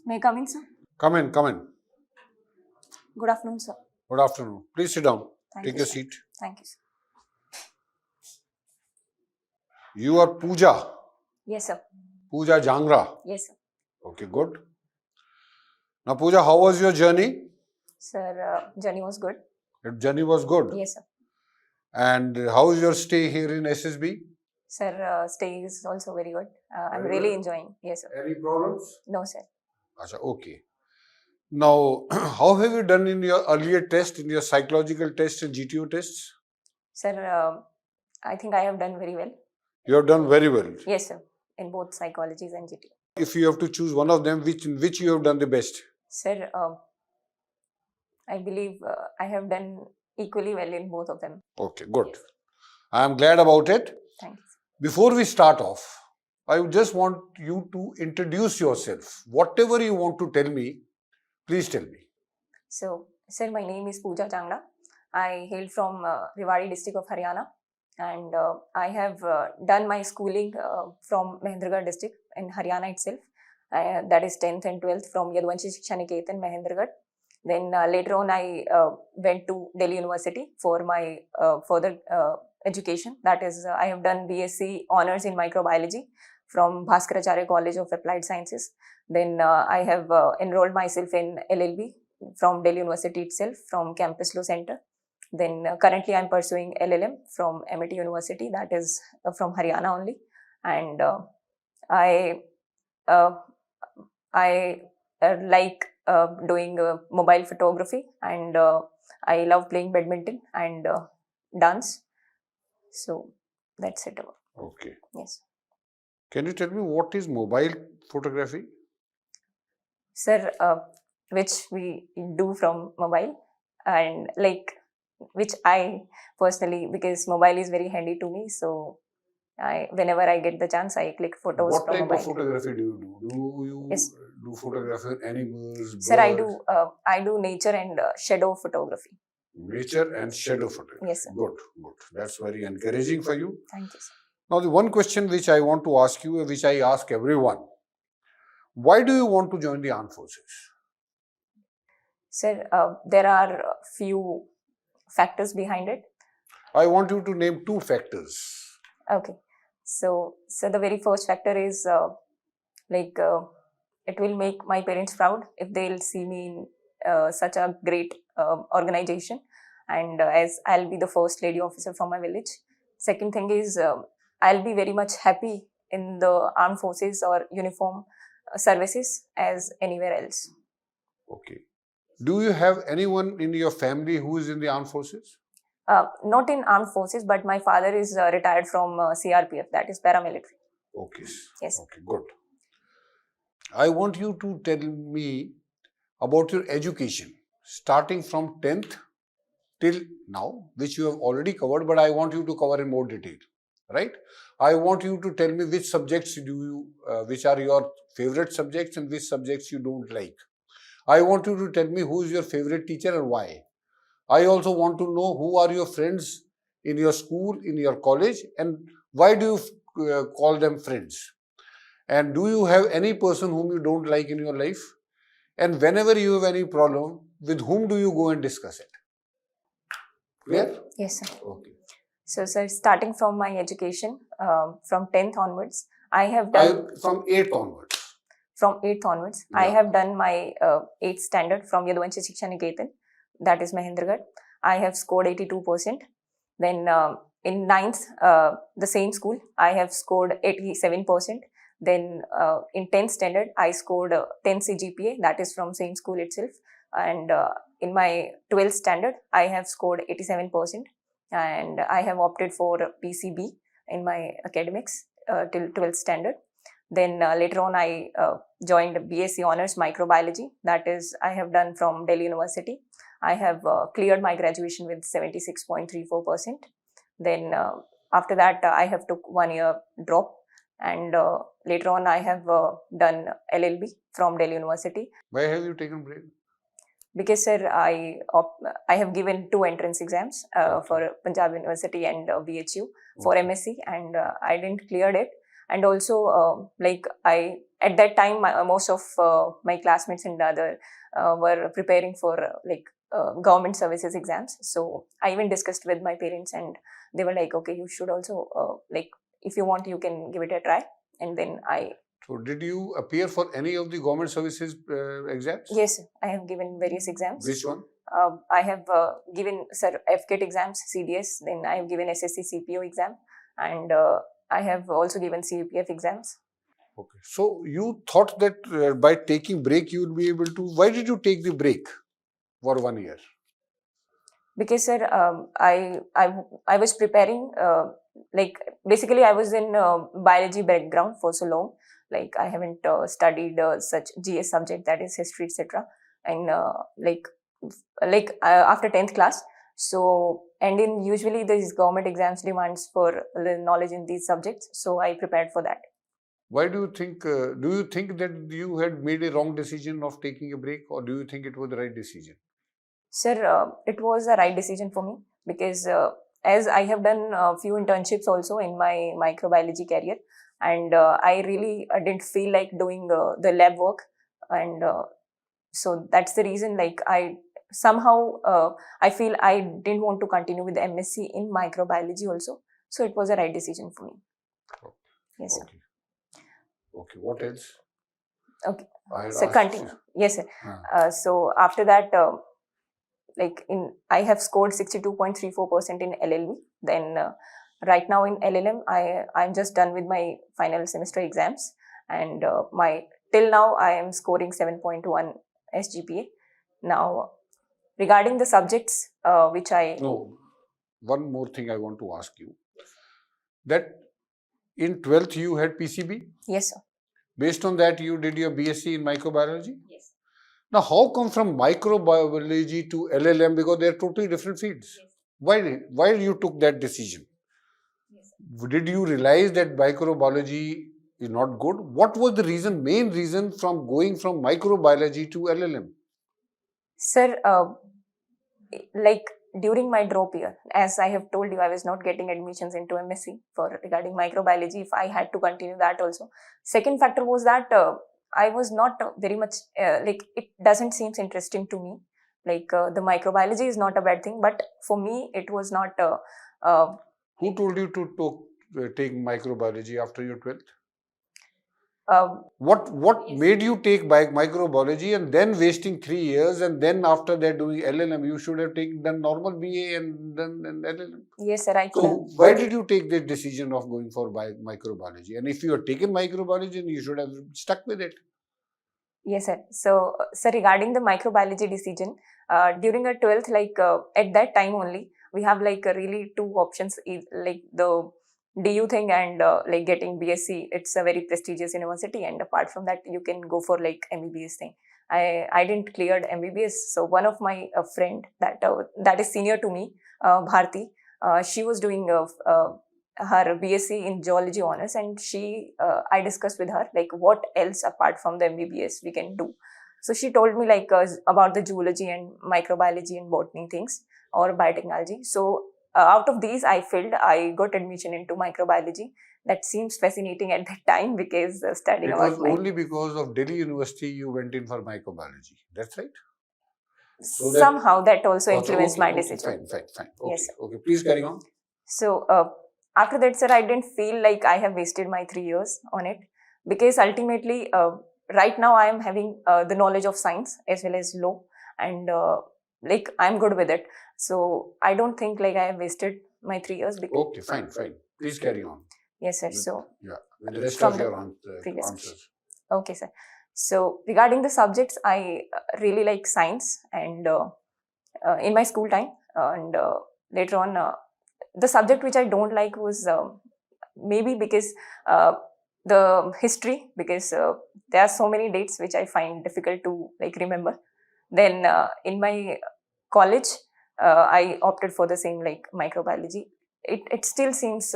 May I come in, sir? Come in, come in. Good afternoon, sir. Good afternoon. Please sit down. Thank Take you, your sir. seat. Thank you, sir. You are Pooja. Yes, sir. Pooja Jangra. Yes, sir. Okay, good. Now, Pooja, how was your journey? Sir, journey was good. Your journey was good. Yes, sir. And how is your stay here in SSB? Sir, stay is also very good. I'm Very really good. enjoying. Yes, sir. Any problems? No, sir. Acha, okay. Now, how have you done in your earlier test, in your psychological test and GTO tests? Sir, I think I have done very well. You have done very well. Yes, sir. In both psychologies and GT. If you have to choose one of them, which you have done the best? Sir, I believe I have done equally well in both of them. Okay, good. I am glad about it. Thank you. Before we start off, I would just want you to introduce yourself. Whatever you want to tell me, please tell me. So, sir, my name is Pooja Changda. I hail from Rewari district of Haryana, and I have done my schooling from Mahendragarh district in Haryana itself. That is 10th and 12th from Yadvanshi Shiksha Niketan, Mahendragarh. Then later on, I went to Delhi University for my further education. That is, I have done BSc Honours in Microbiology from Bhaskaracharya College of Applied Sciences. Then I have enrolled myself in LLB from Delhi University itself, from Campus Law Center. Then currently I am pursuing LLM from MIT University, that is from Haryana only. And I like doing mobile photography, and I love playing badminton and dance. So that's it. Okay. Yes. Can you tell me what is mobile photography? Sir, which we do from mobile, and like which I personally, because mobile is very handy to me, so whenever I get the chance, I click photos What from type mobile. of photography do you do? Do you Yes. do photography of animals, Sir, birds? I do nature and shadow photography. Nature and shadow photography. Yes, sir. Good, good. That's very encouraging for you. Thank you, sir. Now, the one question which I want to ask you, which I ask everyone, why do you want to join the armed forces? Sir, there are few factors behind it. I want you to name two factors. Okay. So the very first factor is it will make my parents proud if they'll see me in such a great organization, and as I'll be the first lady officer from my village. Second thing is I'll be very much happy in the armed forces or uniform services as anywhere else. Okay. Do you have anyone in your family who is in the armed forces? Not in armed forces, but my father is retired from CRPF, that is paramilitary. Okay. Yes. Okay, good. I want you to tell me about your education, starting from 10th till now, which you have already covered, but I want you to cover in more detail, right? I want you to tell me which subjects which are your favorite subjects and which subjects you don't like. I want you to tell me who is your favorite teacher and why. I also want to know who are your friends in your school, in your college, and why do you call them friends? And do you have any person whom you don't like in your life? And whenever you have any problem, with whom do you go and discuss it? Clear? Yes, sir. Okay. So, sir, starting from my education, from 10th onwards, I have done... From 8th onwards. From 8th onwards, Yeah. I have done my 8th standard from Yadvanshi Shiksha Niketan, that is Mahendragarh. I have scored 82%. Then in 9th, the same school, I have scored 87%. Then in 10th standard, I scored 10 CGPA, that is from same school itself. And in my 12th standard, I have scored 87%. And I have opted for PCB in my academics till 12th standard. Then later on, I joined BSc Honours Microbiology, that is, I have done from Delhi University. I have cleared my graduation with 76.34%. Then after that, I have took 1 year drop, and later on, I have done LLB from Delhi University. Why have you taken break? Because, sir, I have given 2 entrance exams Okay. for Punjab University and BHU for MSc, and I didn't clear it. and also at that time most of my classmates and other were preparing for government services exams. So I even discussed with my parents, and they were like, okay, you should also if you want, you can give it a try. And then So did you appear for any of the government services exams? Yes, I have given various exams. Which one? I have given FCAT exams, CDS, then I have given SSC CPO exam, and I have also given CUPF exams. Okay. So you thought that by taking break you would be able to. Why did you take the break for 1 year? Because sir, I was preparing basically I was in biology background for so long. Like I haven't studied such GS subject, that is history, etc. And after 10th class. So, and in usually these government exams demands for the knowledge in these subjects. So I prepared for that. Why do you think? Do you think that you had made a wrong decision of taking a break, or do you think it was the right decision? Sir, it was a right decision for me because as I have done a few internships also in my microbiology career, and I really didn't feel like doing the lab work, and so that's the reason. Like I somehow I feel I didn't want to continue with the MSc in microbiology also. So it was a right decision for me. Okay. Yes, sir. Okay. Okay. What else? Okay. I So continue. Yes, sir. So after that, I have scored 62.34% in LLB. Then right now in LLM, I'm just done with my final semester exams, and till now I am scoring 7.1 SGPA. Now, regarding the subjects which one more thing I want to ask you. That in 12th you had PCB? Yes, sir. Based on that you did your BSc in microbiology? Yes. Now how come from microbiology to LLM, because they are totally different fields? Yes. Why you took that decision? Yes. Did you realize that microbiology is not good? What was the main reason from going from microbiology to LLM? Sir, during my drop year, as I have told you, I was not getting admissions into MSc for regarding microbiology. If I had to continue that also. Second factor was that I was not very much it doesn't seem interesting to me. The microbiology is not a bad thing, but for me it was not. Who told you to take microbiology after your 12th? What made you take microbiology and then wasting 3 years, and then after that doing LLM? You should have done normal BA and then LLM. Yes, sir. So why did you take the decision of going for microbiology? And if you had taken microbiology, you should have stuck with it. Yes, sir. So, sir, regarding the microbiology decision, during our 12th, at that time only, we have really two options, like the DU thing and getting BSc. It's a very prestigious university, and apart from that, you can go for MBBS thing. I didn't cleared MBBS, so one of my friend that is senior to me, Bharti, she was doing her BSc in zoology honors, and I discussed with her what else apart from the MBBS we can do. So she told me about the zoology and microbiology and botany things or biotechnology. So out of these, I got admission into microbiology. That seems fascinating at that time because studying about it was only because of Delhi University you went in for microbiology. That's right. So somehow that also influenced my decision. Fine. Okay, yes. Okay, please carry on. So after that, sir, I didn't feel like I have wasted my 3 years on it, because ultimately, right now I am having the knowledge of science as well as law, and I'm good with it. So I don't think I have wasted my 3 years. Okay, fine. Please carry on. Yes, sir. So with the rest of your answers. Okay, sir. So regarding the subjects, I really like science, and in my school time, and later on, the subject which I don't like was maybe because the history, because there are so many dates which I find difficult to remember. Then in my college, I opted for the same microbiology. It still seems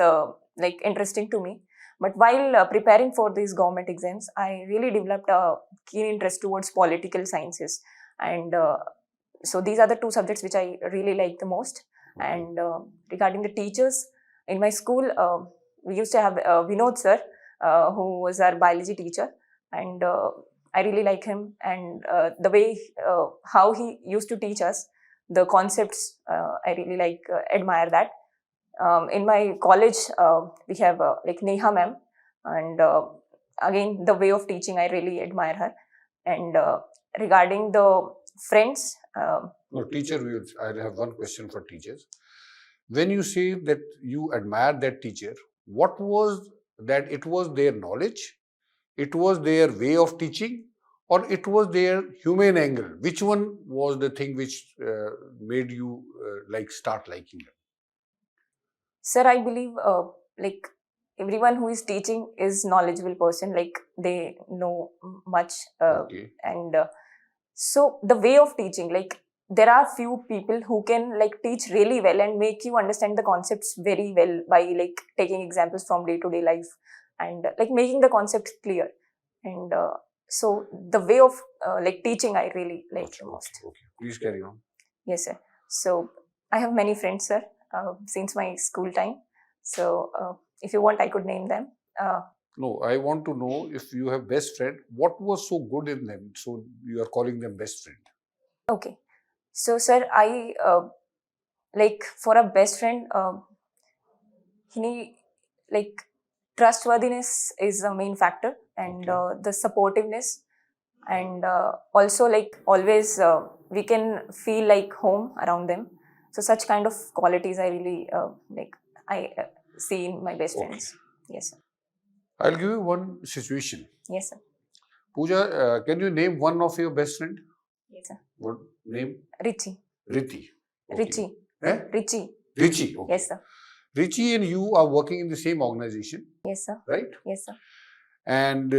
interesting to me. But while preparing for these government exams, I really developed a keen interest towards political sciences. And so these are the two subjects which I really like the most. And regarding the teachers, in my school, we used to have Vinod sir. who was our biology teacher, and I really like him, and the way how he used to teach us the concepts, I really admire that. In my college, we have like Neha ma'am, and again the way of teaching, I really admire her. And regarding the friends, No, teacher, I have one question for teachers. When you say that you admire that teacher, what was that? It was their knowledge, it was their way of teaching, or it was their humane angle? Which one was the thing which made you start liking them? sir, I believe like everyone who is teaching is knowledgeable person, like they know much, Okay. and so the way of teaching, like there are few people who can like teach really well and make you understand the concepts very well by like taking examples from day to day life, and like making the concepts clear. And so the way of like teaching, I really like the most. Okay. Please carry on. Yes, sir. So I have many friends, sir, since my school time. So if you want, I could name them. No, I want to know, if you have best friend, what was so good in them, so you are calling them best friend? Okay. So, sir, I like for a best friend, he like trustworthiness is the main factor, and Okay. the supportiveness, and also like always we can feel like home around them. So such kind of qualities I really I see in my best Okay. friends. Yes, sir. I'll give you one situation. Yes, sir. Pooja, can you name one of your best friend? Yes, sir. What name? Richie. Riti. Okay. Richie. Eh? Richie. Richie. Okay. Yes, sir. Richie and you are working in the same organization, Yes, sir. right? Yes, sir. And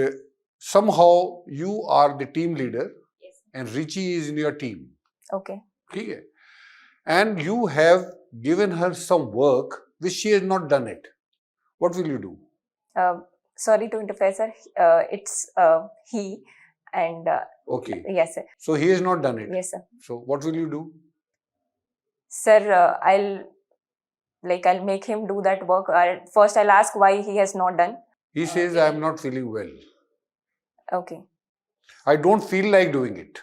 somehow you are the team leader, Yes. and Richie is in your team. Okay. Okay. And you have given her some work which she has not done it. What will you do? Sorry to interfere, sir. It's he, and Okay. yes, sir. So he has not done it. Yes, sir. So what will you do? Sir, I'll make him do that work. First, I'll ask why he has not done. He says, I am not feeling well. Okay. I don't feel like doing it.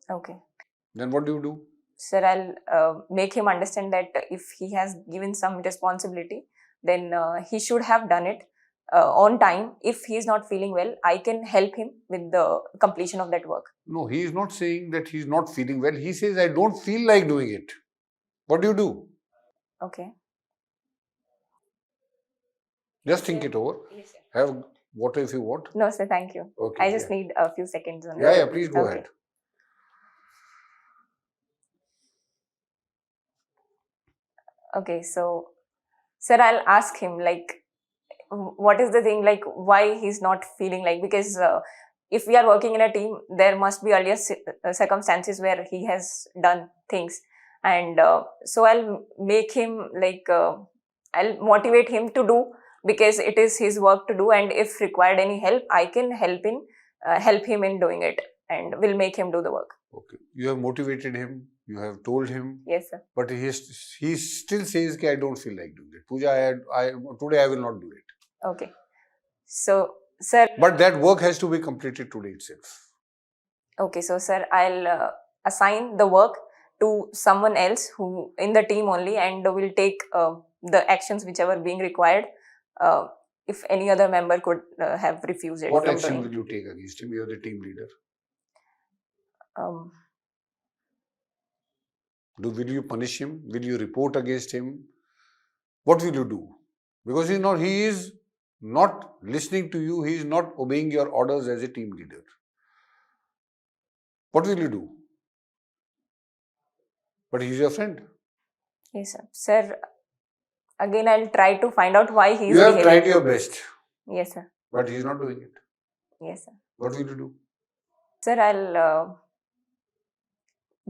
Okay. Then what do you do? Sir, I'll make him understand that if he has given some responsibility, then he should have done it on time. If he is not feeling well, I can help him with the completion of that work. No, he is not saying that he is not feeling well. He says, I don't feel like doing it. What do you do? Okay. Just think it over. Yes, sir. Have water if you want. No, sir, thank you. Okay. I just need a few seconds on Yeah, please go Okay. ahead. Okay, so sir, I'll ask him like, what is the thing, like why he's not feeling like, because if we are working in a team, there must be earlier circumstances where he has done things, and so I'll make him like I'll motivate him to do, because it is his work to do, and if required any help, I can help him in doing it, and will make him do the work. Okay. You have motivated him. You have told him. Yes, sir. But he still says, I don't feel like doing it. Pooja, today I will not do it. Okay. So, sir. But that work has to be completed today itself. Okay, so sir, I'll assign the work to someone else who in the team only, and will take the actions whichever being required. If any other member could have refused it. What action will you take against him? You are the team leader. Will you punish him? Will you report against him? What will you do? Because he is not listening to you. He is not obeying your orders as a team leader. What will you do? But he is your friend. Yes, sir. Sir, again, I'll try to find out why he is. You have tried your best. Yes, sir. But he is not doing it. Yes, sir. What will you do? Sir, I'll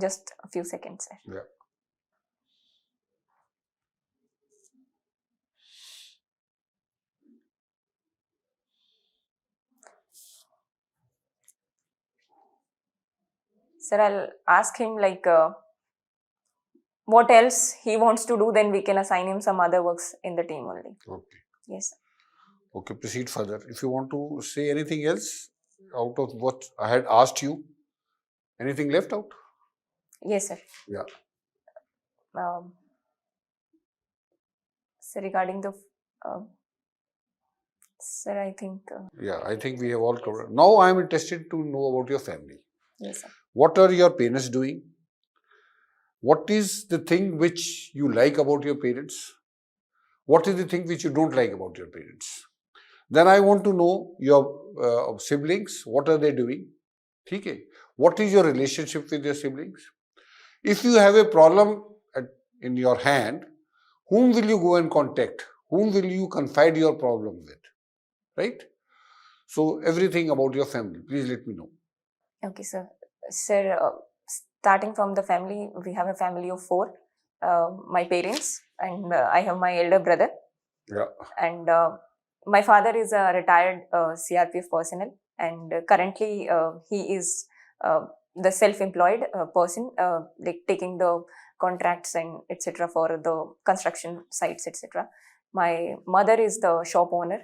just a few seconds, sir. Yeah. Sir, I'll ask him like what else he wants to do, then we can assign him some other works in the team only. Okay. Yes, sir. Okay, proceed further. If you want to say anything else out of what I had asked you, anything left out? Yes, sir. Yeah. Um, so regarding the, sir, I think. Yeah, I think we have all covered. Now I am interested to know about your family. Yes, sir. What are your parents doing? What is the thing which you like about your parents? What is the thing which you don't like about your parents? Then I want to know your siblings. What are they doing? Okay. What is your relationship with your siblings? If you have a problem in your hand, whom will you go and contact? Whom will you confide your problem with? Right? So everything about your family, please let me know. Okay, sir. Sir, starting from the family, we have a family of 4. My parents, and I have my elder brother. Yeah. And my father is a retired CRPF personnel, and currently he is the self-employed person, like taking the contracts and etc. for the construction sites, etc. My mother is the shop owner.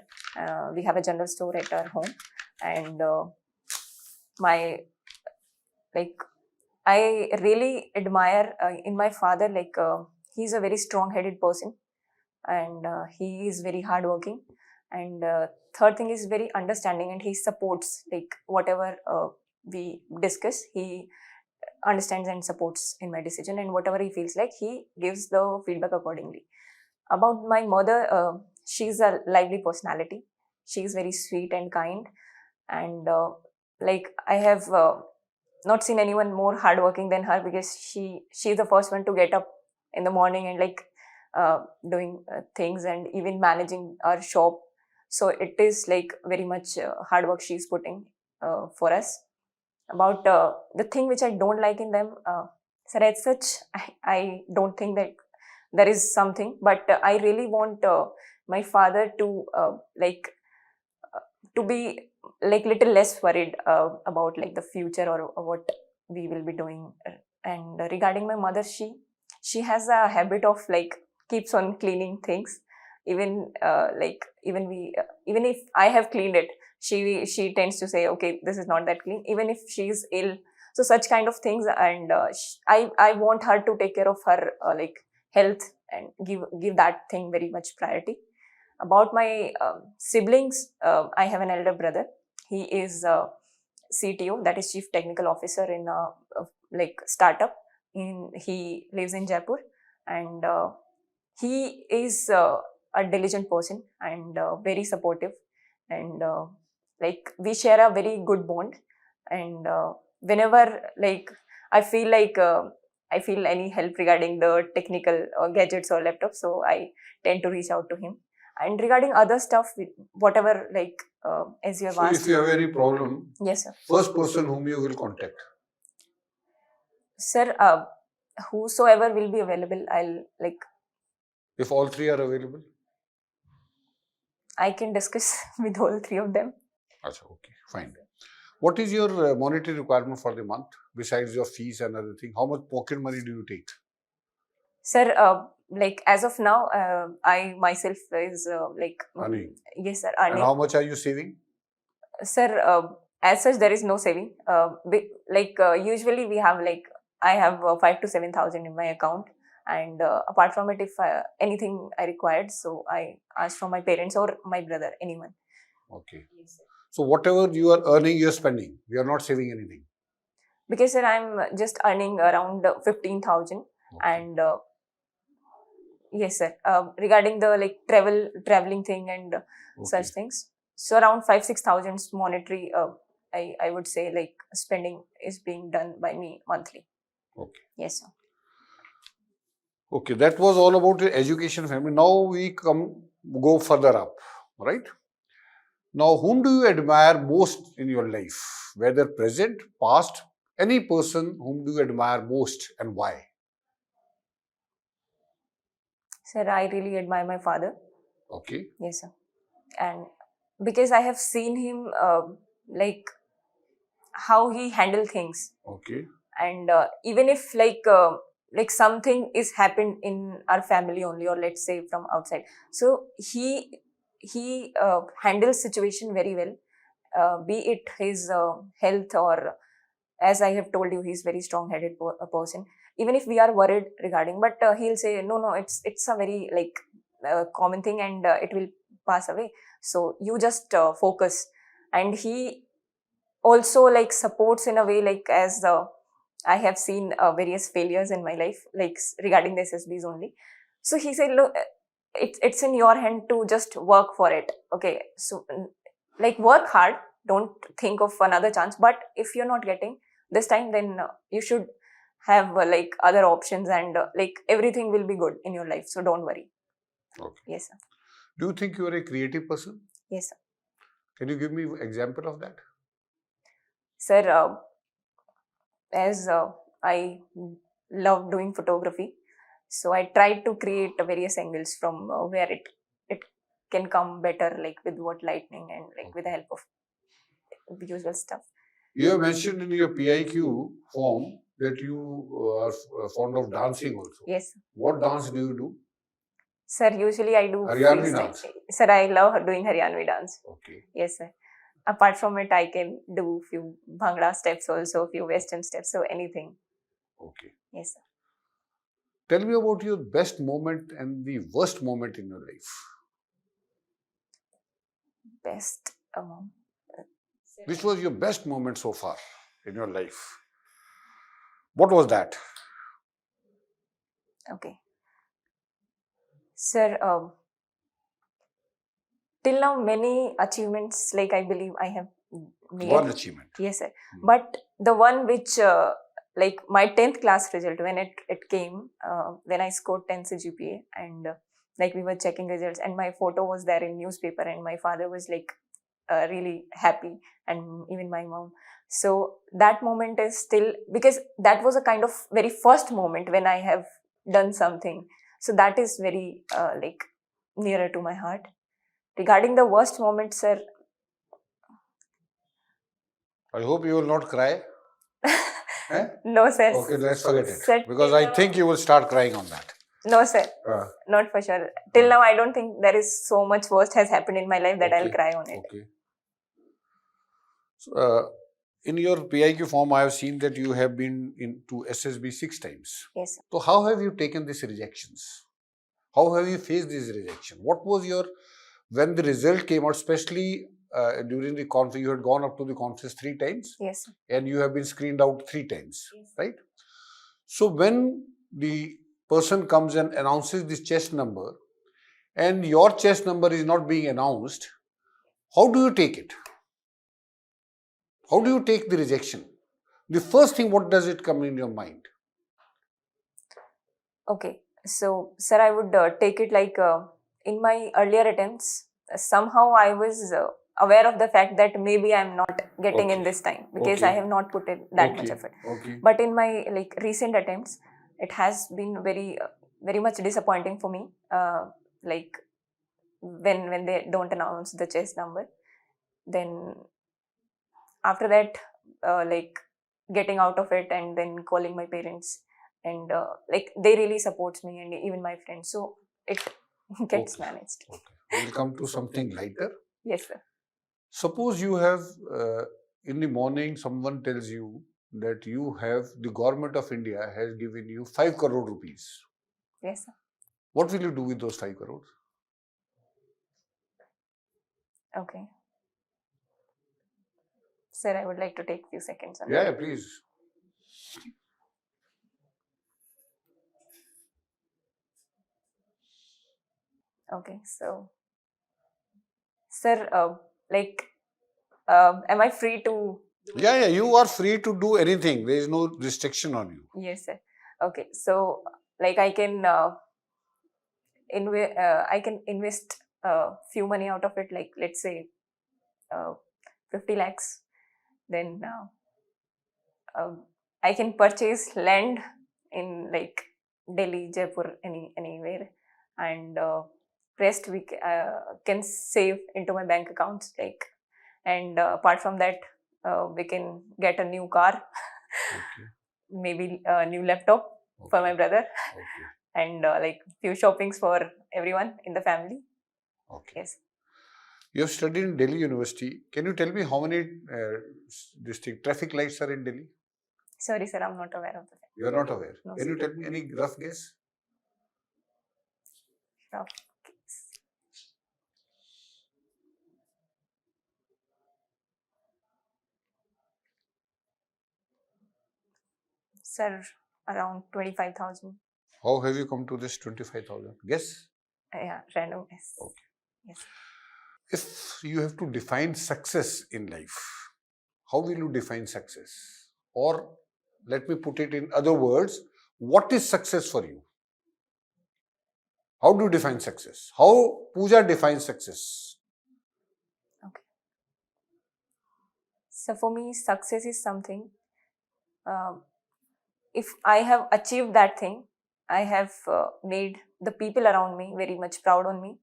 We have a general store at our home, and my like I really admire in my father, like he's a very strong-headed person, and he is very hardworking. And third thing is very understanding, and he supports like whatever we discuss. He understands and supports in my decision, and whatever he feels like, he gives the feedback accordingly. About my mother, she's a lively personality. She's very sweet and kind, and like I have not seen anyone more hardworking than her, because she's the first one to get up in the morning and like doing things and even managing our shop. So it is like very much hard work she's putting for us. About the thing which I don't like in them, sir, as such, I don't think that there is something, but I really want my father to to be like little less worried about like the future, or what we will be doing. And regarding my mother, she has a habit of like keeps on cleaning things, even like even if I have cleaned it, she tends to say, okay, this is not that clean, even if she's ill. So such kind of things. And I want her to take care of her like health, and give that thing very much priority. About my siblings, I have an elder brother. He is CTO, that is Chief Technical Officer in a like startup. He lives in Jaipur, and he is a diligent person, and very supportive, and like we share a very good bond. And whenever like I feel like I feel any help regarding the technical gadgets or laptops, so I tend to reach out to him. And regarding other stuff, whatever like as you have So asked. if you have any problem, Yes, sir. first person whom you will contact. Sir, whosoever will be available, I'll like. If all 3 are available. I can discuss with all 3 of them. Achha, okay, fine. What is your monetary requirement for the month besides your fees and other thing? How much pocket money do you take? Sir, like as of now, I myself is like Earning. Yes, sir. And how much are you saving? Sir, as such, there is no saving. Usually we have like I have 5 to 7,000 in my account, and apart from it, if anything I required, so I ask from my parents or my brother, anyone. Okay. So whatever you are earning, you are spending. You are not saving anything. Because sir, I'm just earning around 15,000, Okay. and yes, sir. Regarding the like traveling thing and such things, so around 5-6,000 monetary. I would say like spending is being done by me monthly. Okay. Yes, sir. Okay, that was all about your education family. Now we go further up, right? Now, whom do you admire most in your life? Whether present, past, any person whom do you admire most and why? Sir, I really admire my father. Okay. Yes, sir. And because I have seen him like how he handle things. Okay. And even if like something is happened in our family only, or let's say from outside, so he he handles situation very well, be it his health or, as I have told you, he's very strong-headed person. Even if we are worried regarding, but he'll say, no, it's a very like common thing, and it will pass away. So you just focus. And he also like supports in a way, like as I have seen various failures in my life, like regarding the SSBs only. So he said, look, it's in your hand to just work for it. Okay, so like work hard. Don't think of another chance. But if you're not getting this time, then you should have like other options, and like everything will be good in your life. So don't worry. Okay. Yes, sir. Do you think you are a creative person? Yes, sir. Can you give me an example of that? Sir, as I love doing photography, so I tried to create various angles from where it can come better, like with what lightning and like with the help of usual stuff. You have mentioned in your PIQ form that you are fond of dancing also. Yes. What dance do you do? Sir, usually I do Haryanvi freestyle. dance. Sir, I love doing Haryanvi dance. Okay. Yes, sir. Apart from it, I can do few Bhangra steps also, few Western steps, so anything. Okay. Yes, sir. Tell me about your best moment and the worst moment in your life. Best. Which was your best moment so far in your life? What was that? Okay. Sir, till now many achievements, like I believe I have made. One achievement. Yes, sir. But the one which, like my 10th class result, when it came, when I scored 10 CGPA, and like we were checking results, and my photo was there in newspaper, and my father was like really happy, and even my mom. So that moment is still, because that was a kind of very first moment when I have done something. So that is very like nearer to my heart. Regarding the worst moment, sir. I hope you will not cry. Eh? No, sir. Okay, let's forget it. Sir, Because I think you will start crying on that. No, sir. Not for sure. Till now, I don't think there is so much worst has happened in my life that I'll cry on it. Okay. So, in your PIQ form, I have seen that you have been into SSB 6 times. Yes, sir. So, how have you taken these rejections? How have you faced this rejection? What was your, when the result came out, especially during the conference, you had gone up to the conference 3 times. Yes, sir. And you have been screened out 3 times, Yes, right? So, when the person comes and announces this chest number, and your chest number is not being announced, how do you take it? How do you take the rejection? The first thing, what does it come in your mind? Okay. So, sir, I would take it like in my earlier attempts, somehow I was aware of the fact that maybe I'm not getting in this time, because I have not put in that much effort. But in my like recent attempts, it has been very much disappointing for me. Like when they don't announce the chest number, then after that, like getting out of it and then calling my parents, and like they really supports me, and even my friends. So it gets managed. Okay. We'll come to something lighter. Yes, sir. Suppose you have, in the morning, someone tells you that the government of India has given you 5 crore rupees. Yes, sir. What will you do with those 5 crores? Okay. Sir, I would like to take a few seconds on Yeah, that. please. Okay, so, sir, like, am I free to? Yeah, you are free to do anything. There is no restriction on you. Yes, sir. Okay, so like I can invest few money out of it, like let's say 50 lakhs. Then I can purchase land in like Delhi, Jaipur, anywhere, and rest we can save into my bank accounts. Like, and apart from that, we can get a new car, maybe a new laptop for my brother, and like few shoppings for everyone in the family. Okay. Yes. You have studied in Delhi University. Can you tell me how many traffic lights are in Delhi? Sorry, sir, I'm not aware of the fact. You are not aware. No, Can sir. you tell me any rough guess? Rough. Sir, around 25,000. How have you come to this 25,000? Guess? Yeah, random guess. Okay. Yes. If you have to define success in life, how will you define success? Or let me put it in other words, what is success for you? How do you define success? How Pooja defines success? Okay. So for me, success is something. If I have achieved that thing, I have made the people around me very much proud on me,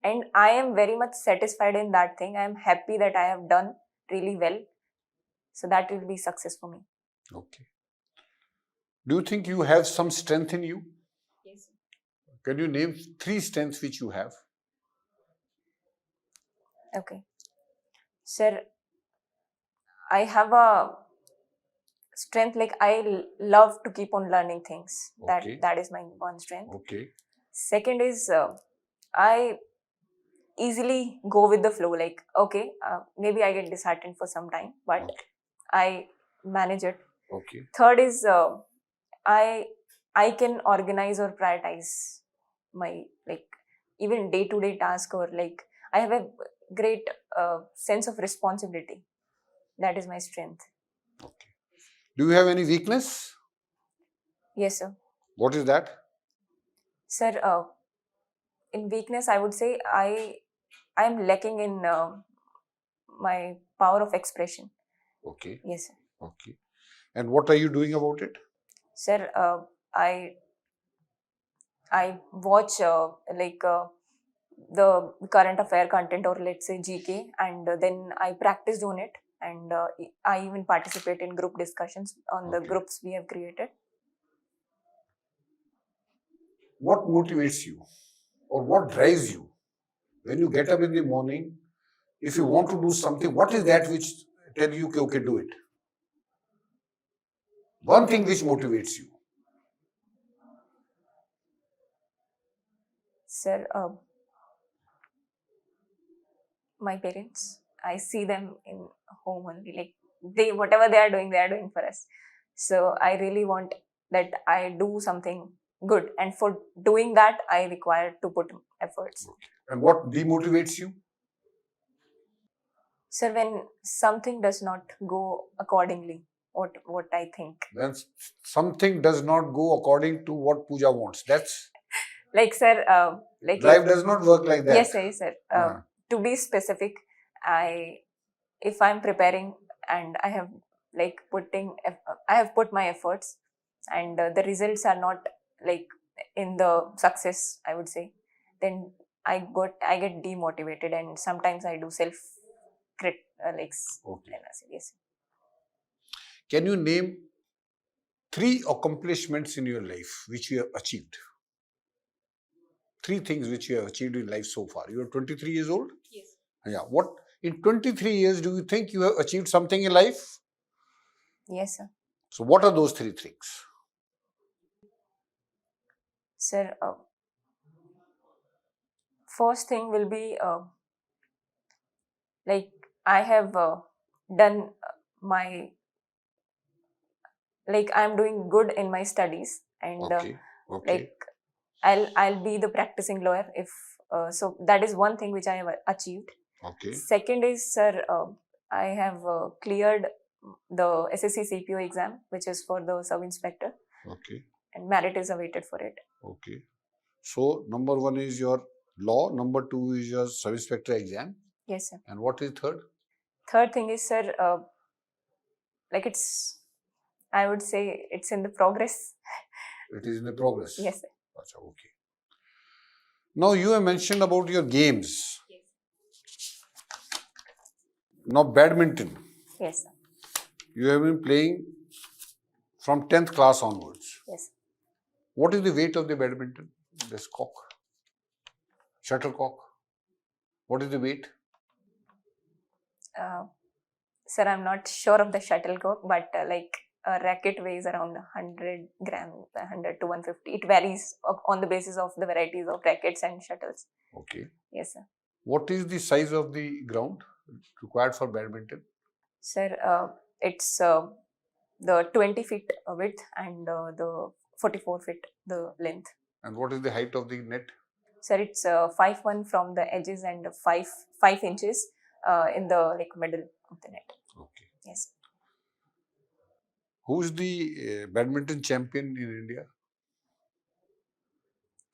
and I am very much satisfied in that thing. I am happy that I have done really well. So that will be success for me. Okay. Do you think you have some strength in you? Yes. Can you name 3 strengths which you have? Okay. Sir, I have a strength, like I love to keep on learning things. Okay. That is my one strength. Okay. Second is I easily go with the flow. Like, okay, maybe I get disheartened for some time, but Okay. I manage it. Okay. Third is I can organize or prioritize my, like, even day-to-day task, or like I have a great sense of responsibility. That is my strength. Okay. Do you have any weakness? Yes, sir. What is that? Sir, in weakness, I would say I am lacking in my power of expression. Okay. Yes, sir. Okay. And what are you doing about it? Sir, I watch the current affair content, or let's say GK, and then I practiced on it, and I even participate in group discussions on the Okay. groups we have created. What motivates you or what drives you when you get up in the morning? If you want to do something, what is that which tell you, okay, do it? One thing which motivates you. Sir, my parents, I see them in home only, like whatever they are doing for us. So I really want that I do something good, and for doing that I require to put efforts. And what demotivates you? Sir, when something does not go accordingly, what I think. When something does not go according to what Pooja wants, that's Like, sir, like life does not work like that. Yes, sir. To be specific, if I'm preparing and I have I have put my efforts, and the results are not like in the success, I would say, then I get demotivated, and sometimes I do self crit Okay. yes. Can you name 3 accomplishments in your life which you have achieved? 3 things which you have achieved in life so far. You are 23 years old? Yes. Yeah. What in 23 years do you think you have achieved something in life? Yes, sir. So what are those 3 things? Sir, first thing will be like I have done my, like I'm doing good in my studies, and Okay. Okay. like I'll be the practicing lawyer if so that is one thing which I have achieved. Okay. Second is, sir, I have cleared the SSC CPO exam, which is for the sub inspector, Okay. and merit is awaited for it. Okay. So number 1 is your law, number 2 is your sub inspector exam, Yes, sir. and what is third? Third thing is, sir, like I would say it's in the progress. It is in the progress. Yes, sir. Acha, okay. Now you have mentioned about your games. Yes. Now badminton. Yes, sir. You have been playing from 10th class onwards. Yes. What is the weight of the badminton? This cock. Shuttlecock. What is the weight? Sir, I'm not sure of the shuttlecock, but like a racket weighs around 100 grams, 100 to 150. It varies on the basis of the varieties of rackets and shuttles. Okay. Yes, sir. What is the size of the ground required for badminton? Sir, it's the 20 feet width and the 44 feet the length. And what is the height of the net? Sir, it's 5'1" from the edges and 5 inches in the like middle of the net. Okay. Yes. Who's the badminton champion in India?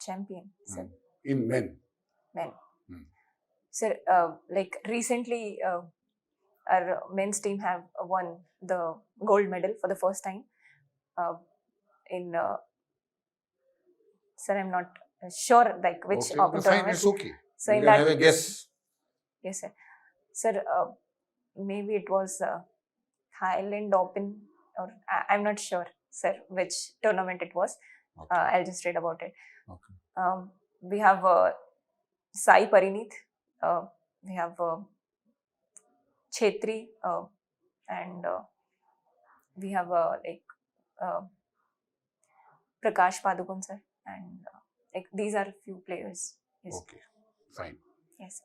Champion, sir. In men? Men. Hmm. Sir, like recently our men's team have won the gold medal for the first time in sir, I'm not sure like which Okay, open fine, tournament. it's okay. So you in can that, have a guess. yes, sir. Sir, maybe it was Highland Open, or I'm not sure, sir, which tournament it was. Okay. I'll just read about it. Okay. We have Sai Parineet, we have Chetri, and we have like Prakash Padukone, sir, and like these are a few players. Yes. Okay, fine. Yes.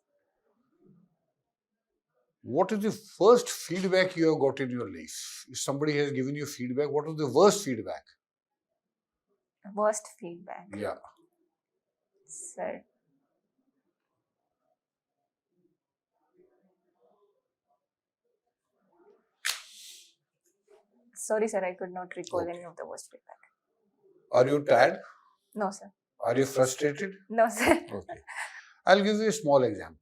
What is the first feedback you have got in your life? If somebody has given you feedback, what was the worst feedback? Worst feedback. Yeah. Sir. Sorry, sir, I could not recall any of the worst feedback. Are you tired? No, sir. Are you frustrated? No, sir. Okay. I'll give you a small example.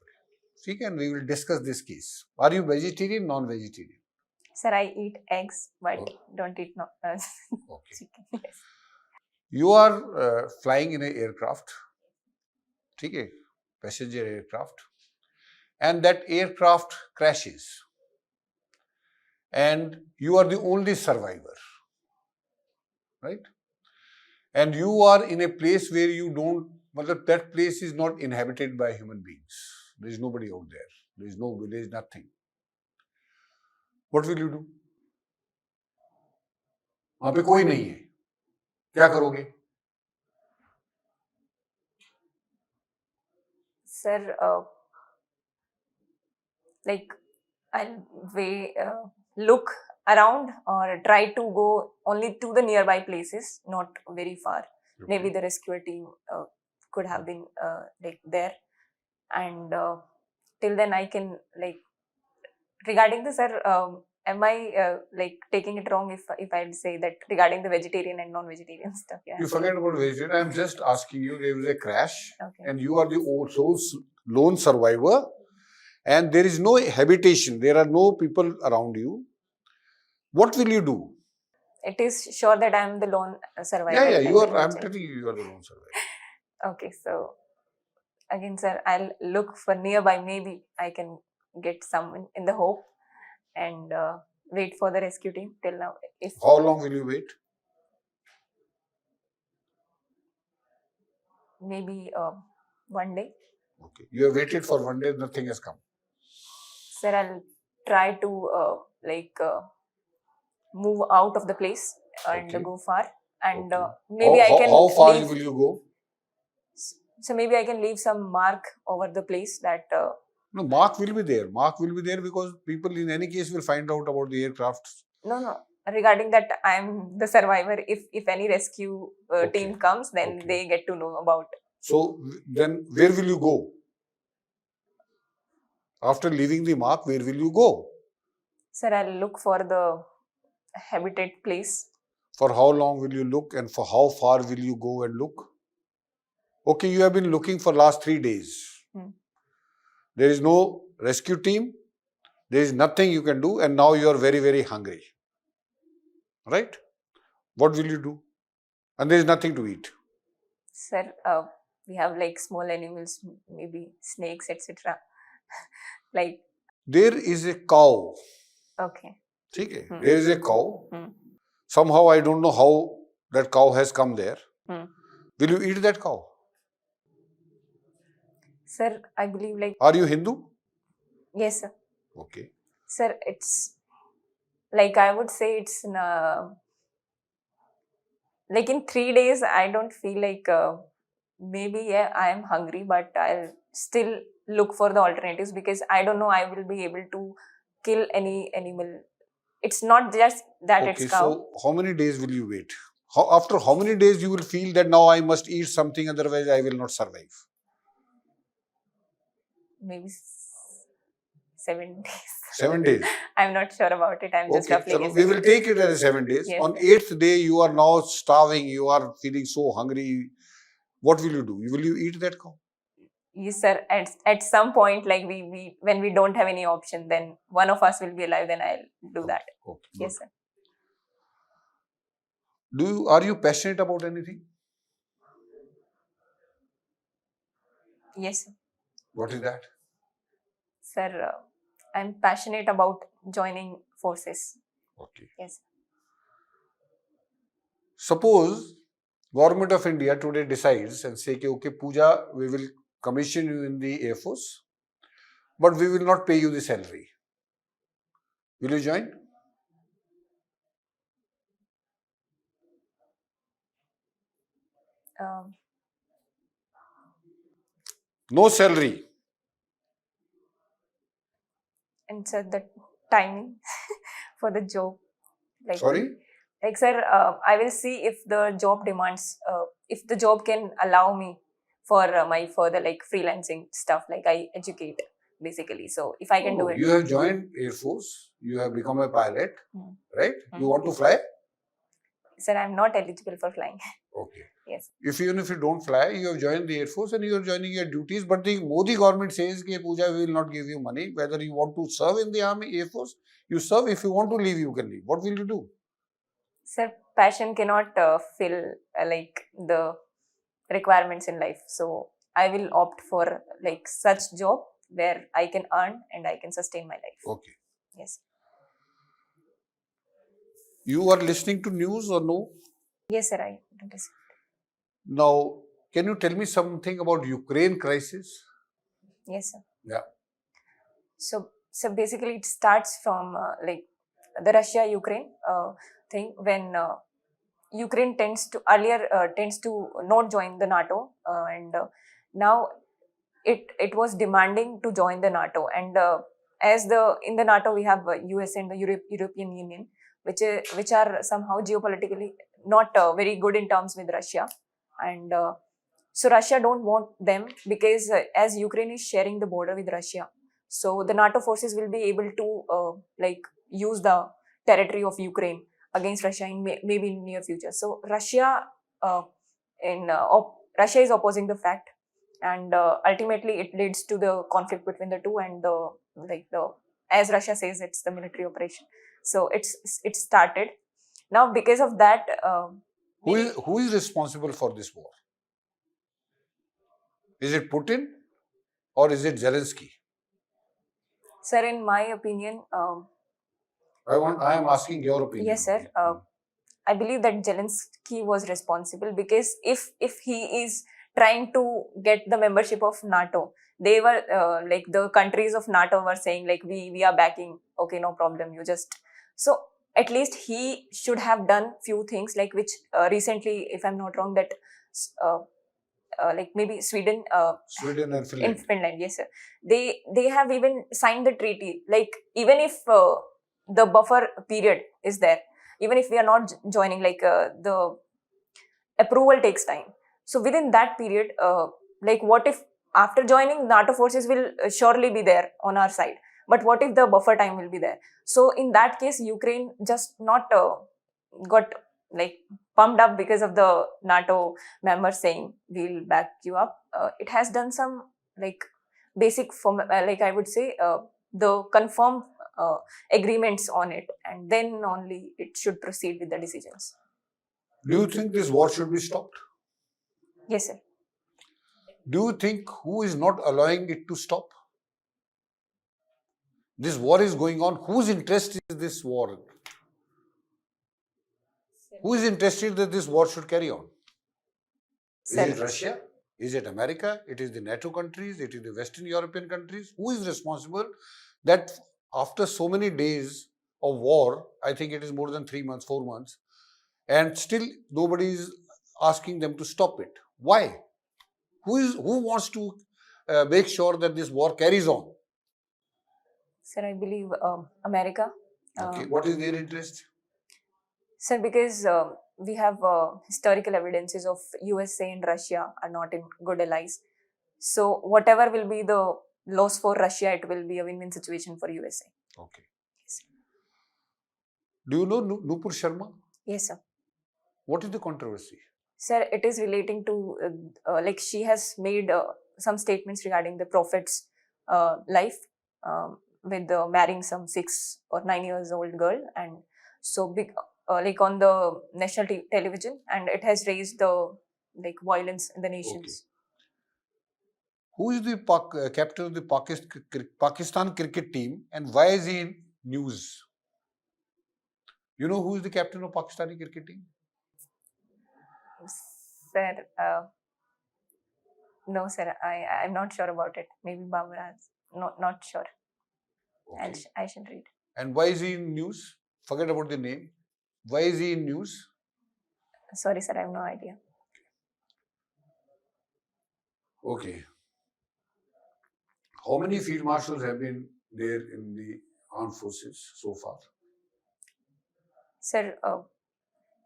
See, and we will discuss this case. Are you vegetarian, non-vegetarian? Sir, I eat eggs, but don't eat Okay. chicken. Yes. You are flying in an aircraft, okay, passenger aircraft, and that aircraft crashes, and you are the only survivor, right? And you are in a place where you don't, that place is not inhabited by human beings. There is nobody out there. There is no village, nothing. What will you do? वहां पे कोई नहीं है, क्या करोगे? Sir, like I'll look around or try to go only to the nearby places, not very far. Okay. Maybe the rescue team could have been like there, and till then I can like regarding the sir. Am I like taking it wrong if I say that regarding the vegetarian and non-vegetarian stuff? Yeah. You forget about vegetarian. I'm just asking you. There was a crash, okay, and you are the lone survivor, and there is no habitation. There are no people around you. What will you do? It is sure that I am the lone survivor. Yeah. You are. I'm telling you are the lone survivor. Okay, so again, sir, I'll look for nearby. Maybe I can get someone in the hope and wait for the rescue team till now. How long will you wait? Maybe 1 day. Okay. You have waited for 1 day, nothing has come. Sir, I'll try to move out of the place and go far. And maybe I can. How far will you go? So maybe I can leave some mark over the place that. No, mark will be there. Mark will be there because people in any case will find out about the aircraft. No. Regarding that, I am the survivor. If any rescue team comes, then they get to know about. So then where will you go? After leaving the mark, where will you go? Sir, I'll look for the habitat place. For how long will you look and for how far will you go and look? Okay, you have been looking for last 3 days. There is no rescue team. There is nothing you can do and now you are very, very hungry. Right? What will you do? And there is nothing to eat. Sir, we have like small animals, maybe snakes, etc. Like. There is a cow. Okay. Okay. There is a cow. Somehow I don't know how that cow has come there. Will you eat that cow? Sir, I believe like. Are you Hindu? Yes, sir. Okay. Sir, it's like I would say it's like in 3 days I don't feel like maybe yeah I am hungry, but I'll still look for the alternatives because I don't know I will be able to kill any animal. It's not just that it's Okay, cow. so how many days will you wait? After how many days you will feel that now I must eat something, otherwise I will not survive? Maybe 7 days. 7 days. I'm not sure about it. I'm just Okay, roughly chalo, guessing. we will take it as 7 days. Yes, On sir. 8th day, you are now starving, you are feeling so hungry. What will you do? Will you eat that cow? Yes, sir. At some point, like we when we don't have any option, then one of us will be alive. Then I'll do that. Okay, good. Yes, sir. Are you passionate about anything? Yes, sir. What is that? Sir, I'm passionate about joining forces. Okay. Yes. Suppose Government of India today decides and say, okay, Pooja, we will commission you in the Air Force, but we will not pay you the salary. Will you join? Um, No salary. and sir, the timing for the job, like Sorry? like sir, I will see if the job demands, if the job can allow me for my further like freelancing stuff, like I educate basically. So if I can do it. You have joined Air Force, you have become a pilot, Hmm. right? You Hmm. want to fly? Sir, I'm not eligible for flying. Okay. Yes. Even if you don't fly, you have joined the Air Force and you are joining your duties, but the Modi government says, that Pooja, we will not give you money. Whether you want to serve in the Army, Air Force, you serve. If you want to leave, you can leave. What will you do? Sir, passion cannot fill like the requirements in life. So I will opt for like such job where I can earn and I can sustain my life. Okay. Yes. You are listening to news or no? Yes, sir. I understand. Now, can you tell me something about Ukraine crisis? Yes, sir. Yeah. So basically, it starts from like the Russia-Ukraine thing when Ukraine tends to not join the NATO, and now it was demanding to join the NATO. And as the in the NATO we have US and the European Union, which are somehow geopolitically not very good in terms with Russia, and so Russia don't want them because as Ukraine is sharing the border with Russia, so the NATO forces will be able to like use the territory of Ukraine against Russia in maybe in near future. So uh, Russia is opposing the fact, and ultimately it leads to the conflict between the two, and the as Russia says it's the military operation. So it started now because of that. Who is responsible for this war? Is it Putin or is it Zelensky? Sir, in my opinion, I am asking your opinion. yes, sir. I believe that Zelensky was responsible because if he is trying to get the membership of NATO, they were like the countries of NATO were saying like we are backing. Okay, no problem. You just so at least he should have done few things like which recently, if I'm not wrong, that uh, like maybe Sweden, Sweden and in Finland. Finland, yes, sir. They have even signed the treaty. Like even if the buffer period is there, even if we are not joining, like the approval takes time. So within that period, like what if after joining, NATO forces will surely be there on our side. But what if the buffer time will be there? So in that case, Ukraine just not got like pumped up because of the NATO members saying we'll back you up. It has done some like basic form, like I would say, the confirmed agreements on it, and then only it should proceed with the decisions. Do you think this war should be stopped? Yes, sir. Do you think who is not allowing it to stop? This war is going on. Whose interest is this war? Who is interested that this war should carry on? Is it Russia? Is it America? It is the NATO countries? It is the Western European countries? Who is responsible that after so many days of war, I think it is more than 3 months, 4 months, and still nobody is asking them to stop it. Why? Who wants to make sure that this war carries on? Sir, I believe America. Okay, what is their interest? Sir, because we have historical evidences of USA and Russia are not in good allies. So whatever will be the loss for Russia, it will be a win-win situation for USA. Okay. Do you know Nupur Sharma? Yes, sir. What is the controversy? Sir, it is relating to like she has made some statements regarding the prophet's life with marrying some 6 or 9 years old girl, and so big like on the national television, and it has raised the like violence in the nations. Who is the captain of the Pakistan cricket team, and why is he in news? You know who is the captain of Pakistani cricket team? Sir, no, sir, I'm not sure about it. Maybe Babaraj. Not sure. Okay. I should read. And why is he in news? Forget about the name. Why is he in news? Sorry, sir, I have no idea. Okay. How many field marshals have been there in the armed forces so far? Sir,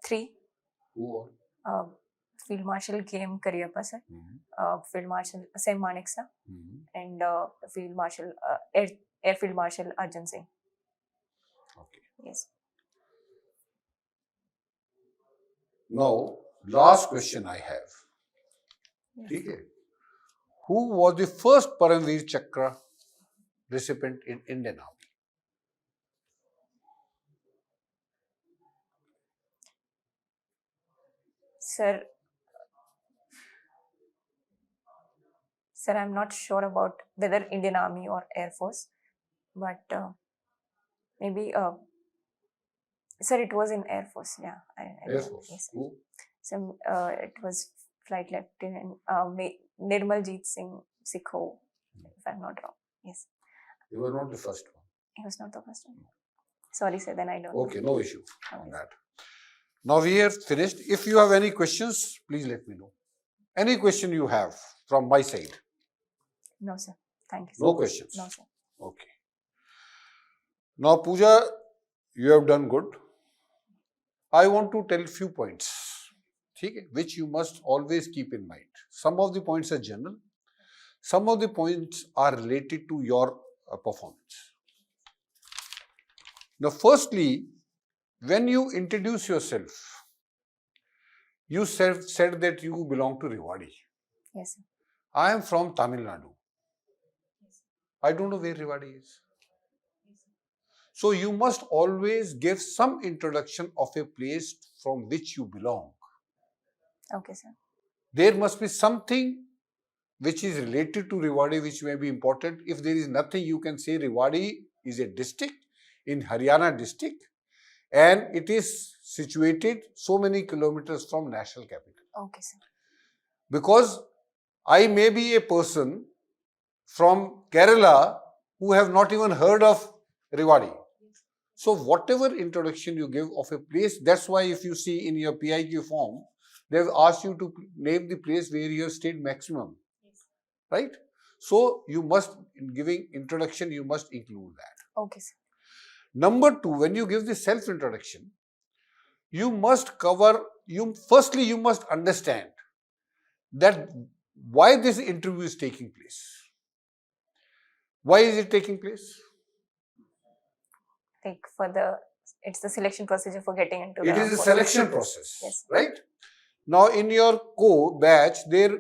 3. Who all? Field Marshal K.M. Kariappa, sir. Field Marshal Sam Manek, sir. And Field Marshal Air Field Marshal Arjun Singh. Okay. Yes. Now, last question I have. Yes. Okay. Who was the first Paramveer Chakra recipient in Indian Army? Sir, I'm not sure about whether Indian Army or Air Force, but maybe, sir, it was in Air Force. Yeah, Air Force. Yes. Who? So it was Flight Lieutenant Nirmaljeet Singh Sikho, if I'm not wrong. Yes. You were not the first one. He was not the first one. Sorry, sir, then I don't Okay, no issue know. on that. Now we are finished. If you have any questions, please let me know. Any question you have from my side? No, sir. Thank you, sir. No questions? No, sir. Okay. Now, Pooja, you have done good. I want to tell few points, which you must always keep in mind. Some of the points are general. Some of the points are related to your performance. Now, firstly, when you introduce yourself, you said that you belong to Rewari. Yes, sir. I am from Tamil Nadu. I don't know where Rewari is. So you must always give some introduction of a place from which you belong. Okay, sir. There must be something which is related to Rewari which may be important. If there is nothing, you can say Rewari is a district in Haryana district and it is situated so many kilometers from national capital. Okay, sir. Because I may be a person from Kerala who have not even heard of Rewari. So whatever introduction you give of a place, that's why if you see in your PIQ form, they've asked you to name the place where you have stayed maximum. Yes. Right? So you must, in giving introduction, you must include that. Okay, sir. Number 2, when you give the self-introduction, you must cover, firstly you must understand that why this interview is taking place. Why is it taking place? Like it's the selection procedure for getting into it the is a selection process. Yes. Right? Now in your batch, there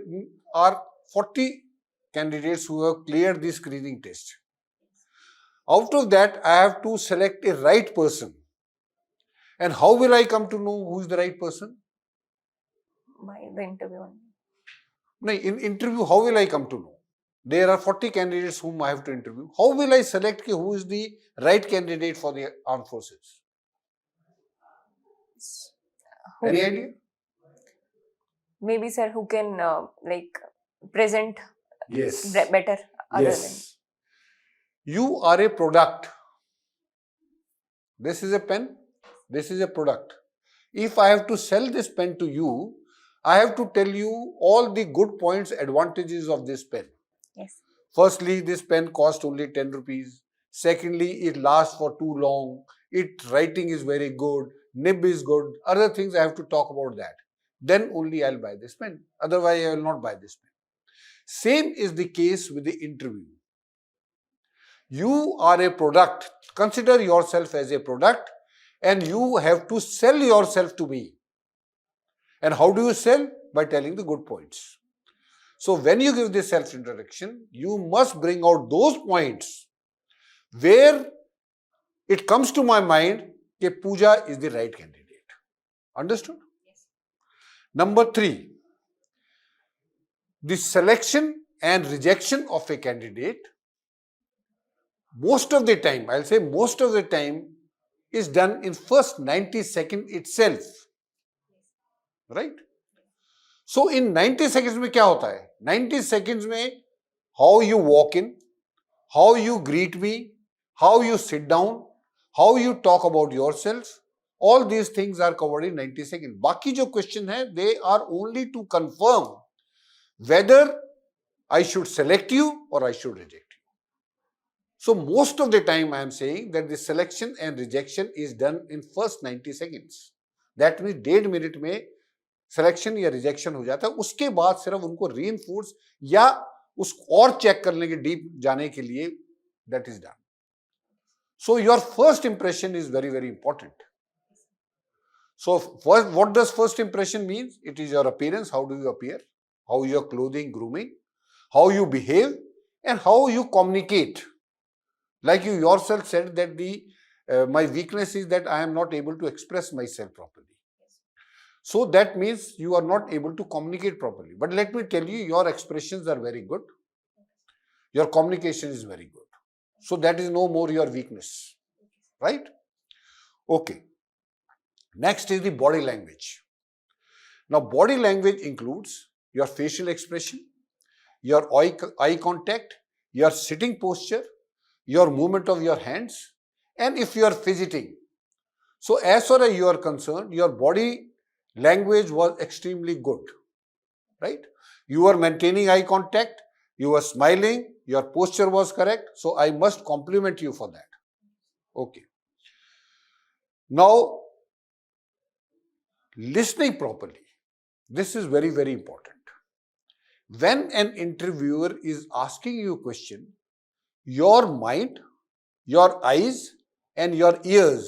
are 40 candidates who have cleared this screening test. Out of that, I have to select a right person. And how will I come to know who is the right person? By the interview. No, in interview, how will I come to know? There are 40 candidates whom I have to interview. How will I select who is the right candidate for the armed forces? Any idea? Maybe, sir, who can like present yes. better. Yes. You are a product This is a pen. This is a product. If I have to sell this pen to you, I have to tell you all the good points, advantages of this pen. Yes. Firstly, this pen costs only 10 rupees. Secondly, it lasts for too long. Its writing is very good. Nib is good. Other things I have to talk about that. Then only I'll buy this pen. Otherwise, I will not buy this pen. Same is the case with the interview. You are a product. Consider yourself as a product and you have to sell yourself to me. And how do you sell? By telling the good points. So when you give this self-introduction, you must bring out those points where it comes to my mind that Pooja is the right candidate. Understood? Yes. Number 3, the selection and rejection of a candidate, most of the time, I'll say most of the time, is done in first 90 seconds itself. Right? So in 90 seconds में क्या होता है? 90 seconds में how you walk in, how you greet me, how you sit down, how you talk about yourself, all these things are covered in 90 seconds. बाकी जो question है, they are only to confirm whether I should select you or I should reject you. So most of the time I am saying that the selection and rejection is done in first 90 seconds. That means 1.5 minute में selection या rejection हो जाता है. उसके बाद सिर्फ उनको reinforce या उस और चेक करने के डीप जाने के लिए that is done. So your first impression is very very important. So first, what does first impression means? It is your appearance, how do you appear, how your clothing, grooming, how you behave and how you communicate. Like you yourself said that my weakness is that I am not able to express myself properly. So that means you are not able to communicate properly. But let me tell you, your expressions are very good. Your communication is very good. So that is no more your weakness. Right? Okay. Next is the body language. Now body language includes your facial expression, your eye contact, your sitting posture, your movement of your hands, and if you are fidgeting. So as far as you are concerned, your body language was extremely good, right? You were maintaining eye contact, you were smiling, your posture was correct, so I must compliment you for that. Okay. Now, listening properly. This is very, very important. When an interviewer is asking you a question, your mind, your eyes, and your ears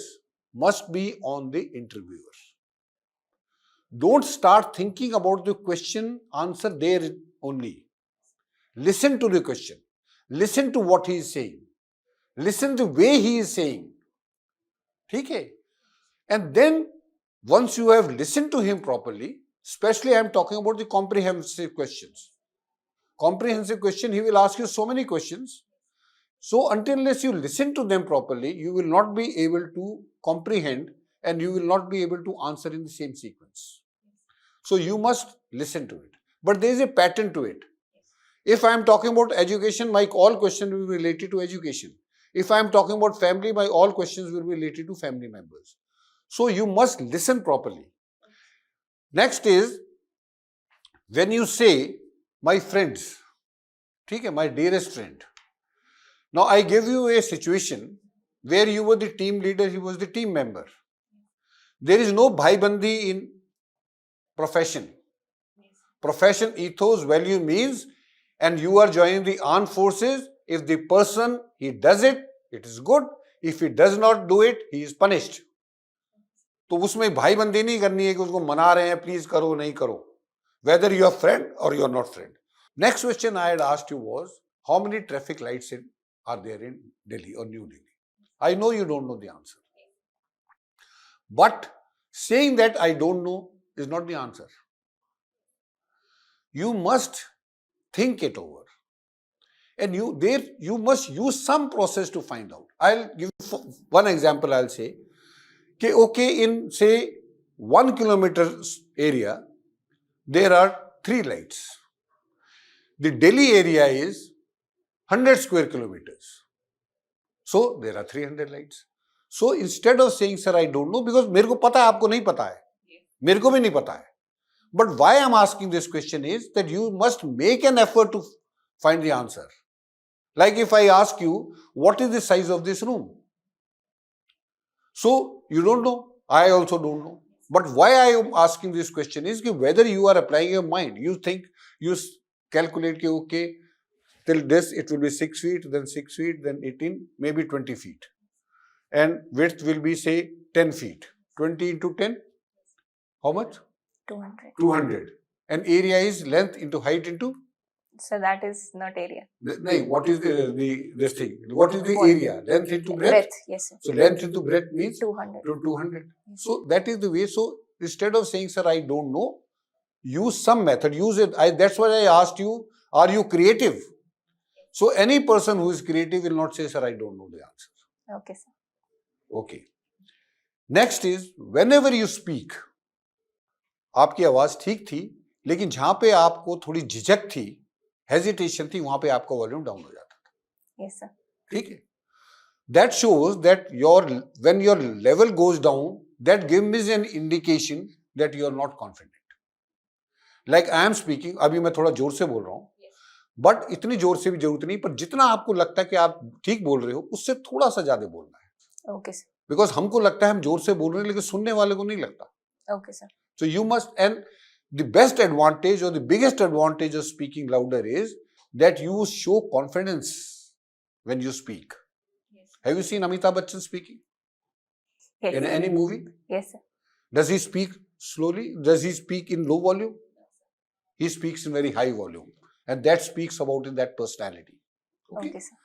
must be on the interviewer. Don't start thinking about the question answer there only. Listen to the question. Listen to what he is saying. Listen the way he is saying. Okay? And then once you have listened to him properly, especially I am talking about the comprehensive questions. Comprehensive question, he will ask you so many questions. So unless you listen to them properly, you will not be able to comprehend and you will not be able to answer in the same sequence. So you must listen to it. But there is a pattern to it. If I am talking about education, my all questions will be related to education. If I am talking about family, my all questions will be related to family members. So you must listen properly. Next is, when you say, my friends, my dearest friend. Now I give you a situation where you were the team leader, he was the team member. There is no bhai-bandi in profession. Profession ethos, value means, and you are joining the armed forces, if the person, he does it, it is good. If he does not do it, he is punished. तो उसमें भाई बंदी नहीं करनी है कि उसको मना रहे हैं, प्लीज करो नहीं करो. Whether you are friend or you are not friend. Next question I had asked you was, how many traffic lights are there in Delhi or New Delhi? I know you don't know the answer. But saying that I don't know is not the answer. You must think it over. And you must use some process to find out. I'll give one example. I'll say, okay, in say 1 kilometer area, there are 3 lights. The Delhi area is 100 square kilometers. So there are 300 lights. So instead of saying, sir, I don't know, because मेरे को पता है आपको नहीं पता है, मेरे को भी नहीं पता है. But why I'm asking this question is that you must make an effort to find the answer. Like if I ask you, what is the size of this room? So you don't know. I also don't know. But why I am asking this question is whether you are applying your mind. You think, you calculate, okay, till this it will be 6 feet, then 6 feet, then 18, maybe 20 feet. And width will be, say, 10 feet. 20 into 10, how much? 200. 200. And area is length into height into? So that is not area. No, what is this thing? What is the area? Length into breadth? Breadth, yes, sir. So length into breadth means 200. 200. So that is the way. So instead of saying, sir, I don't know, use some method. Use it. That's why I asked you, are you creative? So any person who is creative will not say, sir, I don't know the answer. Okay, sir. Okay. Next is, whenever you speak, आपकी आवाज ठीक थी, लेकिन जहां पे आपको थोड़ी झिझक थी, हेजिटेशन थी, वहां पे आपका वॉल्यूम डाउन हो जाता था. Yes, sir. ठीक है. That shows that when your level goes down, that gives me an indication that you are not confident. Like I am speaking, अभी मैं थोड़ा जोर से बोल रहा हूँ, बट इतनी जोर से भी जरूरत नहीं, पर जितना आपको लगता है कि आप ठीक बोल रहे हो, उससे थोड़ा सा ज्यादा बोलना है. Okay, sir. Because हमको लगता है हम जोर से बोल रहे हैं, लेकिन सुनने वाले को नहीं लगता. Okay, sir. So you must, and the best advantage or the biggest advantage of speaking louder is that you show confidence when you speak. Yes. Have you seen Amitabh Bachchan speaking? Yes. In any movie? Yes, sir. Does he speak slowly? Does he speak in low volume? He speaks in very high volume. And that speaks about that personality. Okay, sir.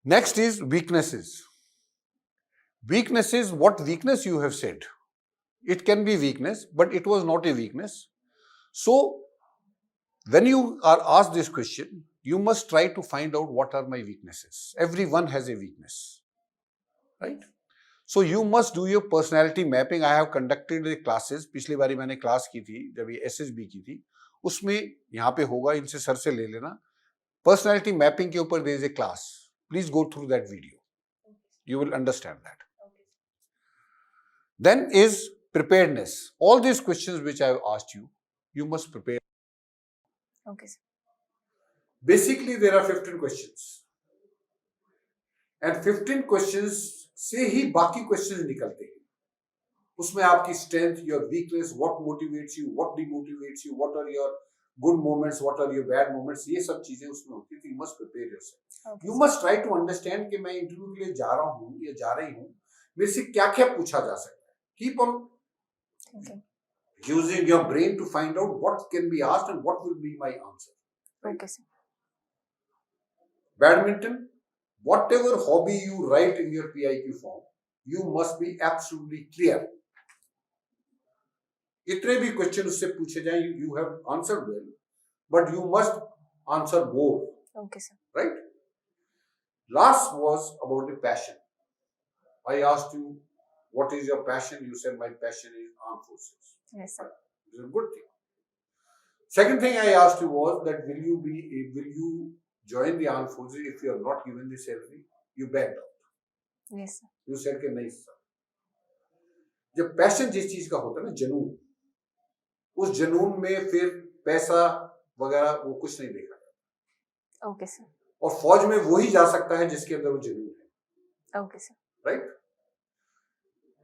Next is weaknesses. Weaknesses, what weakness you have said? It can be weakness, but it was not a weakness. So, when you are asked this question, you must try to find out what are my weaknesses. Everyone has a weakness, right? So, you must do your personality mapping. I have conducted the classes. पिछली बारी मैंने class की थी, जब ये SSB की थी, उसमें यहाँ पे होगा, इनसे सर से ले लेना. Personality mapping के ऊपर there is a class. Please go through that video. You will understand that. Then is preparedness. All these questions which I have asked you, you must prepare. Okay, sir. Basically, there are 15 questions. And 15 questions से ही बाकी questions निकलते हैं. उसमें आपकी strength, your weakness, what motivates you, what demotivates you, what are your good moments, what are your bad moments, ये सब चीजें उसमें होती हैं. You must prepare yourself. Okay. You must try to understand कि मैं इंटरव्यू के लिए जा रहा हूँ या जा रही हूँ, मेरे से क्या क्या पूछा जा सकता है. Keep on using your brain to find out what can be asked and what will be my answer. Right? Okay, sir. Badminton, whatever hobby you write in your PIQ form, you must be absolutely clear. इतने भी question उससे पूछे जाएं, you have answered well, but you must answer more. Okay, sir. Right? Last was about the passion. I asked you, what is your passion? You said my passion is armed forces. Yes, sir. This is a good thing. Second thing I asked you was that will you join the armed forces if you are not given the salary? You backed out. Yes, sir. You said कि नहीं sir. जब passion जिस चीज का होता है ना, जनून, उस जनून में फिर पैसा वगैरह वो कुछ नहीं देखा जाता. Okay, sir. और फौज में वो ही जा सकता है जिसके अंदर वो जनून है. Okay, sir. Right?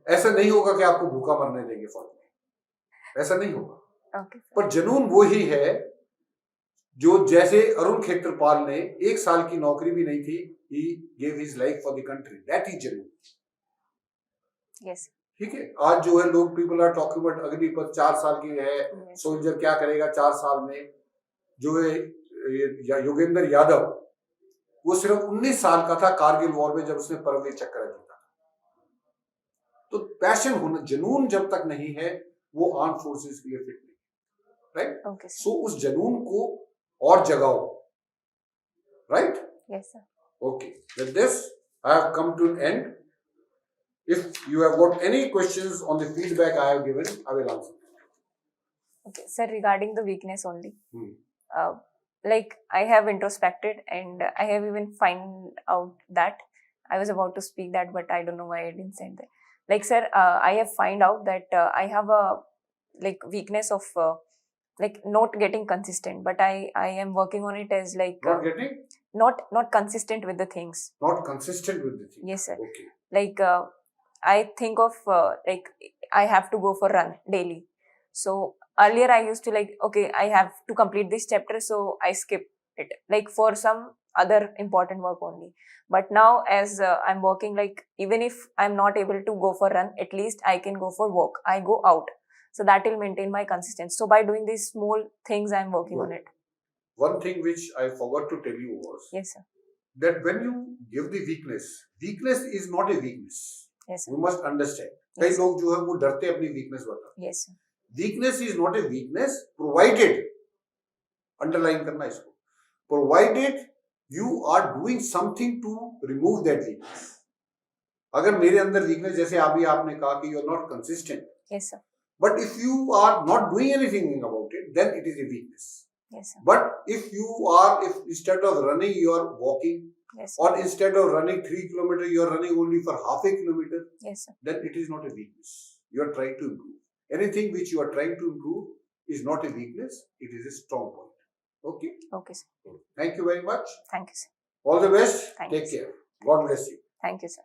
ऐसा नहीं होगा कि आपको भूखा मरने देंगे फौज में. ऐसा नहीं होगा. Okay, पर जनून वो ही है जो जैसे अरुण क्षेत्रपाल ने 1 साल की नौकरी भी नहीं थी, he gave his life for the country. That is Junoon. Yes. ठीक है. आज जो है लोग people are talking about Agnipath 4 साल की है, सोल्जर क्या करेगा 4 साल में. जो है योगेंद्र यादव, वो सिर्फ 19 साल का था कारगिल वॉर में जब उसने परमवीर चक्र जीता. तो पैशन होना, जनून जब तक नहीं है वो आर्म फोर्सेस के लिए फिट नहीं. राइट? Okay, sir. सो उस जनून को और जगाओ. Right? Yes, sir. Okay. With this, I have come to an end. If you have got any questions on the feedback I have given, I will answer. Okay, sir. Regarding the weakness only, Hmm. like I have introspected and I have even find out that I was about to speak that, but I don't know why I didn't say that. Like, sir, I have find out that I have a like weakness of like not getting consistent, but I am working on it as like Not getting? not consistent with the things. Not consistent with the thing. Yes, sir. Okay. Like I think of like I have to go for run daily. So earlier I used to like, okay, I have to complete this chapter, so I skip it like for some other important work only. But now as I'm working, like even if I'm not able to go for run, at least I can go for walk. I go out. So that will maintain my consistency. So by doing these small things, I'm working on it. One thing which I forgot to tell you was Yes, sir. that when you give the weakness is not a weakness. Yes, sir. You must understand. Yes, कई sir. लोग जो है वो डरते हैं अपनी weakness बताने. Yes, sir. Weakness is not a weakness provided, underline करना इसको, provided you are doing something to remove that weakness. अगर मेरे अंदर weakness जैसे अभी आपने कहा कि you are not consistent. Yes, sir. But if you are not doing anything about it, then it is a weakness. Yes, sir. But if instead of running, you are walking, yes, sir. or instead of running 3 kilometers, you are running only for half a kilometer, yes, sir. then it is not a weakness. You are trying to improve. Anything which you are trying to improve is not a weakness, it is a strong point. Okay? Okay, sir. Thank you very much. Thank you, sir. All the best. Thank Take you, care. God bless you. Thank you, sir.